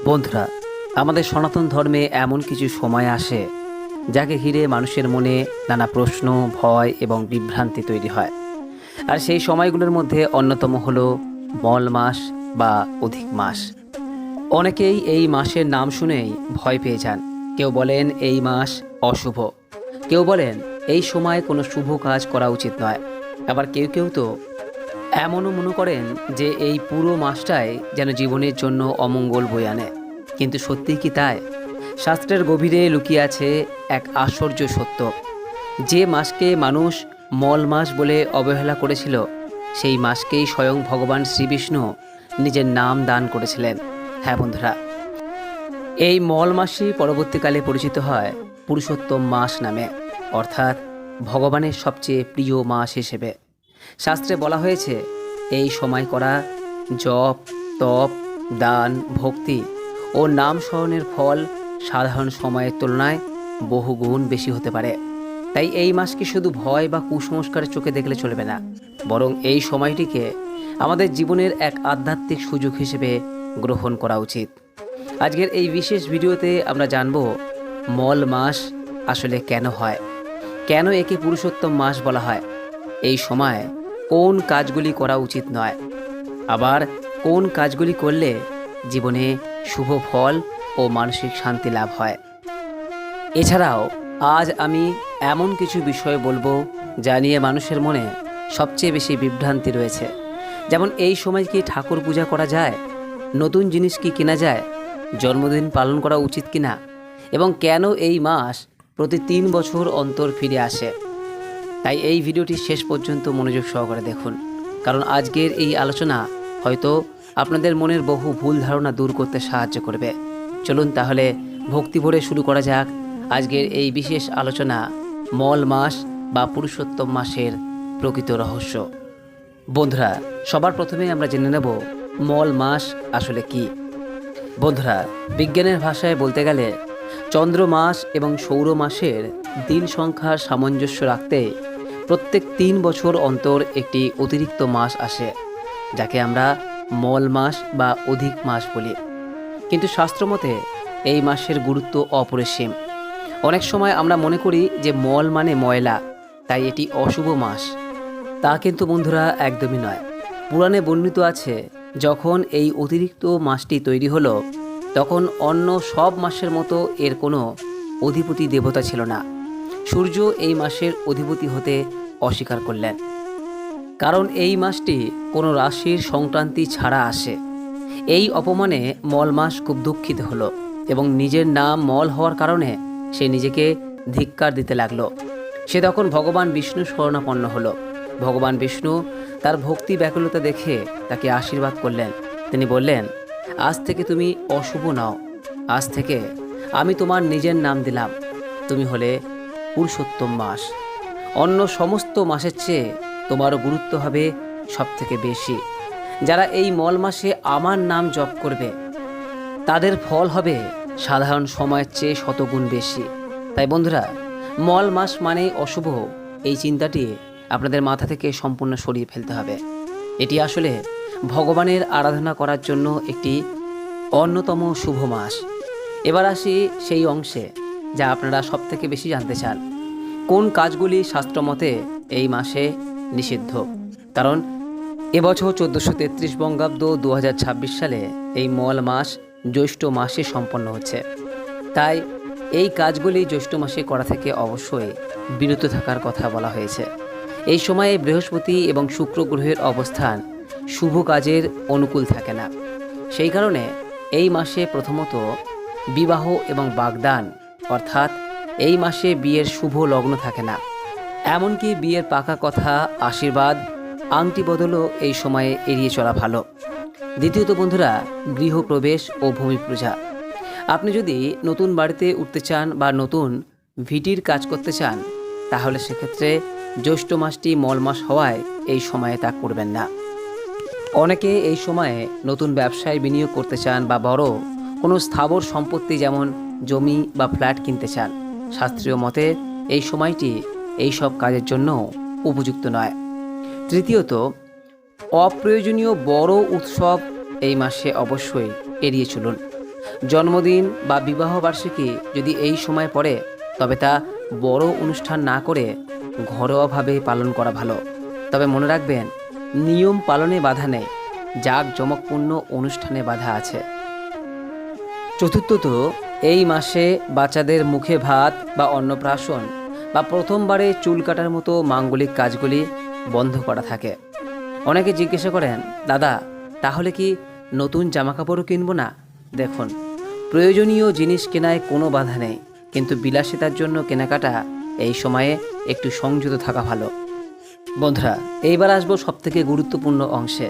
বন্ধুরা, আমাদের সনাতন ধর্মে এমন কিছু সময় আসে যাকে ঘিরে মানুষের মনে নানা প্রশ্ন, ভয় এবং বিভ্রান্তি তৈরি হয়। আর সেই সময়গুলোর মধ্যে অন্যতম হলো মল মাস বা অধিক মাস। অনেকেই এই মাসের নাম শুনেই ভয় পেয়ে যান। কেউ বলেন এই মাস অশুভ, কেউ বলেন এই সময় কোনো শুভ কাজ করা উচিত নয়। আবার কেউ কেউ তো এমনও মনে করেন যে এই পুরো মাসটাই যেন জীবনের জন্য অমঙ্গল বয়ে আনে। কিন্তু সত্যিই কি তাই? শাস্ত্রের গভীরে লুকিয়ে আছে এক আশ্চর্য সত্য। যে মাসকে মানুষ মল মাস বলে অবহেলা করেছিল, সেই মাসকেই স্বয়ং ভগবান শ্রীবিষ্ণু নিজের নাম দান করেছিলেন। হ্যাঁ বন্ধুরা, এই মল মাসই পরবর্তীকালে পরিচিত হয় পুরুষোত্তম মাস নামে, অর্থাৎ ভগবানের সবচেয়ে প্রিয় মাস হিসেবে। শাস্ত্রে বলা হয়েছে এই সময় করা জপ, তপ, দান, ভক্তি ও নাম স্মরণের ফল সাধারণ সময়ের তুলনায় বহুগুণ বেশি হতে পারে। তাই এই মাসকে শুধু ভয় বা কুসংস্কারের চোখে দেখলে চলবে না, বরং এই সময়টিকে আমাদের জীবনের এক আধ্যাত্মিক সুযোগ হিসেবে গ্রহণ করা উচিত। আজকের এই বিশেষ ভিডিওতে আমরা জানব মল মাস আসলে কেন হয়, কেন একে পুরুষোত্তম মাস বলা হয়, এই সময় কোন কাজগুলি করা উচিত নয়, আবার কোন কাজগুলি করলে জীবনে শুভ ফল ও মানসিক শান্তি লাভ হয়। এছাড়াও আজ আমি এমন কিছু বিষয় বলবো যা নিয়ে মানুষের মনে সবচেয়ে বেশি বিভ্রান্তি রয়েছে। যেমন এই সময় কি ঠাকুর পূজা করা যায়, নতুন জিনিস কি কেনা যায়, জন্মদিন পালন করা উচিত কিনা, এবং কেন এই মাস প্রতি 3 বছর অন্তর ফিরে আসে। তাই এই ভিডিওটি শেষ পর্যন্ত মনোযোগ সহকারে দেখুন, কারণ আজকের এই আলোচনা হয়তো আপনাদের মনের বহু ভুল ধারণা দূর করতে সাহায্য করবে। চলুন তাহলে ভক্তি ভরে শুরু করা যাক আজকের এই বিশেষ আলোচনা, মল মাস বা পুরুষোত্তম মাসের প্রকৃত রহস্য। বন্ধুরা, সবার প্রথমে আমরা জেনে নেব মল মাস আসলে কি। বন্ধুরা, বিজ্ঞানের ভাষায় বলতে গেলে চন্দ্র মাস এবং সৌর মাসের দিন সংখ্যার সামঞ্জস্য রাখতে প্রত্যেক 3 বছর অন্তর একটি অতিরিক্ত মাস আসে, যাকে আমরা মল মাস বা অধিক মাস বলি। কিন্তু শাস্ত্রমতে এই মাসের গুরুত্ব অপরিসীম। অনেক সময় আমরা মনে করি যে মল মানে ময়লা, তাই এটি অশুভ মাস। তা কিন্তু বন্ধুরা একদমই নয়। পুরাণে বর্ণিত আছে, যখন এই অতিরিক্ত মাসটি তৈরি হলো, তখন অন্য সব মাসের মতো এর কোনো অধিপতি দেবতা ছিল না। সূর্য এই মাসের অধিপতি হতে অস্বীকার করলেন, কারণ এই মাসটি কোনো রাশির সংক্রান্তি ছাড়া আসে। এই অপমানে মল মাস খুব দুঃখিত হলো এবং নিজের নাম মল হওয়ার কারণে সে নিজেকে ধিক্কার দিতে লাগলো। সে তখন ভগবান বিষ্ণু শরণাপন্ন হলো। ভগবান বিষ্ণু তার ভক্তি ব্যাকুলতা দেখে তাকে আশীর্বাদ করলেন। তিনি বললেন, আজ থেকে তুমি অশুভ নও, আজ থেকে আমি তোমার নিজের নাম দিলাম, তুমি হলে পুরুষোত্তম মাস। অন্য সমস্ত মাসের চেয়ে তোমারও গুরুত্ব হবে সব থেকে বেশি। যারা এই মল মাসে আমার নাম জপ করবে, তাদের ফল হবে সাধারণ সময়ের চেয়ে শতগুণ বেশি। তাই বন্ধুরা, মল মাস মানে অশুভ, এই চিন্তাটি আপনাদের মাথা থেকে সম্পূর্ণ সরিয়ে ফেলতে হবে। এটি আসলে ভগবানের আরাধনা করার জন্য একটি অন্যতম শুভ মাস। এবার আসি সেই অংশে যা আপনারা সব থেকে বেশি জানতে চান, কোন কাজগুলি শাস্ত্রমতে এই মাসে নিষিদ্ধ। কারণ এবছর 1433 বঙ্গাব্দ 2026 সালে এই মল মাস জ্যৈষ্ঠ মাসে সম্পন্ন হচ্ছে। তাই এই কাজগুলি জ্যৈষ্ঠ মাসে করা থেকে অবশ্যই বিরত থাকার কথা বলা হয়েছে। এই সময়ে বৃহস্পতি এবং শুক্র গ্রহের অবস্থান শুভ কাজের অনুকূল থাকে না। সেই কারণে এই মাসে প্রথমত বিবাহ এবং বাগদান, অর্থাৎ এই মাসে বিয়ের শুভ লগ্ন থাকে না। এমনকি বিয়ের পাকা কথা, আশীর্বাদ, আংটি বদলও এই সময়ে এড়িয়ে চলা ভালো। দ্বিতীয়ত বন্ধুরা, গৃহপ্রবেশ ও ভূমি পূজা। আপনি যদি নতুন বাড়িতে উঠতে চান বা নতুন ভিটির কাজ করতে চান, তাহলে সেক্ষেত্রে জ্যৈষ্ঠ মাসটি মল মাস হওয়ায় এই সময়ে তা করবেন না। অনেকে এই সময়ে নতুন ব্যবসায় বিনিয়োগ করতে চান বা বড় কোনো স্থাবর সম্পত্তি যেমন জমি বা ফ্ল্যাট কিনতে চান। শাস্ত্রীয় মতে এই সময়টি এই সব কাজের জন্য উপযুক্ত নয়। তৃতীয়ত, অপ্রয়োজনীয় বড় উৎসব এই মাসে অবশ্যই এড়িয়ে চলুন। জন্মদিন বা বিবাহবার্ষিকী যদি এই সময় পড়ে তবে তা বড় অনুষ্ঠান না করে ঘরোয়াভাবে পালন করা ভালো। তবে মনে রাখবেন, নিয়ম পালনে বাধা নেই, জাঁকজমকপূর্ণ অনুষ্ঠানে বাধা আছে। চতুর্থত, এই মাসে বাচ্চাদের মুখে ভাত বা অন্নপ্রাশন বা প্রথমবারে চুল কাটার মতো মাঙ্গলিক কাজগুলি বন্ধ করা থাকে। অনেকে জিজ্ঞাসা করেন, দাদা তাহলে কি নতুন জামাকাপড়ও কিনবো না? দেখুন, প্রয়োজনীয় জিনিস কেনায় কোনো বাধা নেই, কিন্তু বিলাসিতার জন্য কেনাকাটা এই সময়ে একটু সংযত থাকা ভালো। বন্ধুরা, এইবার আসবো সবথেকে গুরুত্বপূর্ণ অংশে।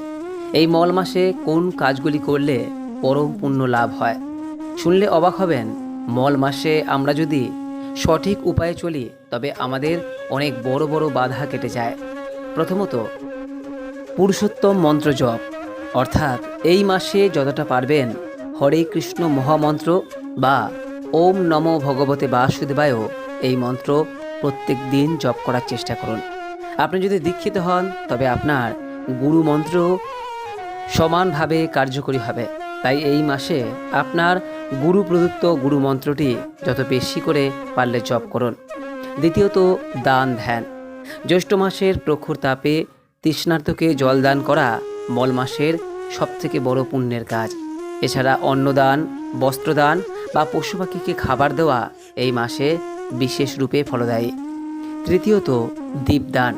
এই মল মাসে কোন কাজগুলি করলে পরম পুণ্য লাভ হয়? শুনলে অবাক হবেন। মল মাসে আমরা যদি সঠিক উপায়ে চলি তবে আমাদের অনেক বড় বড় বাধা কেটে যায়। প্রথমত, পুরুষোত্তম মন্ত্র জপ, অর্থাৎ এই মাসে যতটা পারবেন হরে কৃষ্ণ মহামন্ত্র বা ওম নমো ভগবতে বাসুদেবায় এই মন্ত্র প্রত্যেক দিন জপ করার চেষ্টা করুন। আপনি যদি দীক্ষিত হন তবে আপনার গুরু মন্ত্র সমানভাবে কার্যকরী হবে। তাই এই মাসে আপনার গুরু প্রদত্ত গুরু মন্ত্রটি যত বেশি করে পারলে জপ করুন। দ্বিতীয়ত, দান ধ্যান। জ্যৈষ্ঠ মাসের প্রখর তাপে তৃষ্ণার্তকে জল দান করা মল মাসের সবথেকে বড় পুণ্যের কাজ। এছাড়া অন্নদান, বস্ত্রদান বা পশু পাখিকে খাবার দেওয়া এই মাসে বিশেষ রূপে ফলদায়ী। তৃতীয়ত, দীপদান।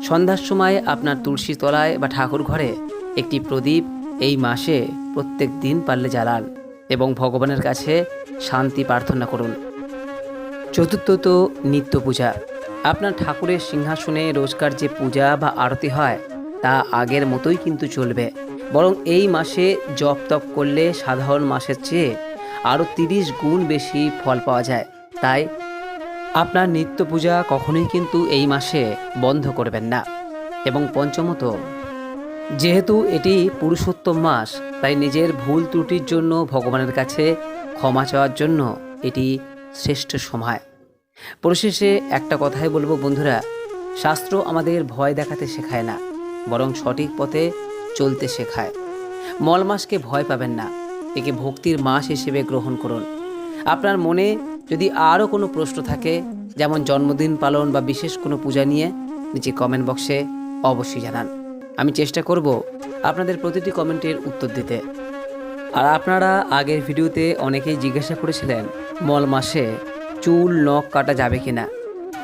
সন্ধ্যার সময় আপনার তুলসী তলায় বা ঠাকুর ঘরে একটি প্রদীপ এই মাসে প্রত্যেক দিন পারলে জ্বালান এবং ভগবানের কাছে শান্তি প্রার্থনা করুন। চতুর্থত, নিত্য পূজা। আপনার ঠাকুরের সিংহাসনে রোজকার যে পূজা বা আরতি হয় তা আগের মতোই কিন্তু চলবে, বরং এই মাসে জপ তপ করলে সাধারণ মাসের চেয়ে আরও 30 গুণ বেশি ফল পাওয়া যায়। তাই আপনার নিত্য পূজা কখনোই কিন্তু এই মাসে বন্ধ করবেন না। এবং পঞ্চমত, যেহেতু এটি পুরুষোত্তম মাস, তাই নিজের ভুল ত্রুটির জন্য ভগবানের কাছে ক্ষমা চাওয়ার জন্য এটি শ্রেষ্ঠ সময়। পরিশেষে একটা কথাই বলবো বন্ধুরা, শাস্ত্র আমাদের ভয় দেখাতে শেখায় না, বরং সঠিক পথে চলতে শেখায়। মল মাসকে ভয় পাবেন না, একে ভক্তির মাস হিসেবে গ্রহণ করুন। আপনার মনে যদি আরও কোনো প্রশ্ন থাকে, যেমন জন্মদিন পালন বা বিশেষ কোনো পূজা নিয়ে, নিচে কমেন্ট বক্সে অবশ্যই জানান। আমি চেষ্টা করব আপনাদের প্রতিটি কমেন্টের উত্তর দিতে। আর আপনারা আগের ভিডিওতে অনেকেই জিজ্ঞাসা করেছিলেন মল মাসে চুল নখ কাটা যাবে কিনা।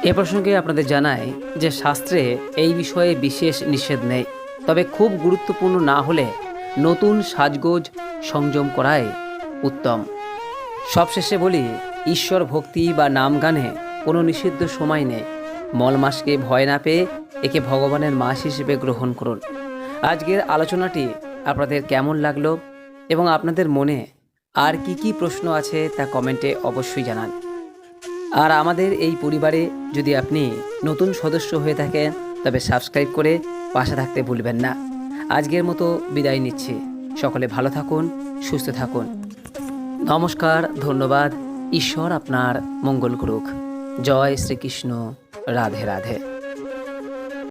এ প্রসঙ্গে আপনাদের জানাই যে শাস্ত্রে এই বিষয়ে বিশেষ নিষেধ নেই, তবে খুব গুরুত্বপূর্ণ না হলে নতুন সাজগোজ সংযম করাই উত্তম। সবশেষে বলি, ঈশ্বর ভক্তি বা নাম গানে কোনো নিষিদ্ধ সময় নেই। মল মাসকে ভয় না পেয়ে একে ভগবানের মাস হিসেবে গ্রহণ করুন। আজকের আলোচনাটি আপনাদের কেমন লাগলো এবং আপনাদের মনে আর কি কি প্রশ্ন আছে তা কমেন্টে অবশ্যই জানান। আর আমাদের এই পরিবারে যদি আপনি নতুন সদস্য হয়ে থাকেন তবে সাবস্ক্রাইব করে পাশে থাকতে ভুলবেন না। আজকের মতো বিদায় নিচ্ছি। সকলে ভালো থাকুন, সুস্থ থাকুন। নমস্কার, ধন্যবাদ। ঈশ্বর আপনার মঙ্গল করুক। জয় শ্রীকৃষ্ণ। রাধে রাধে।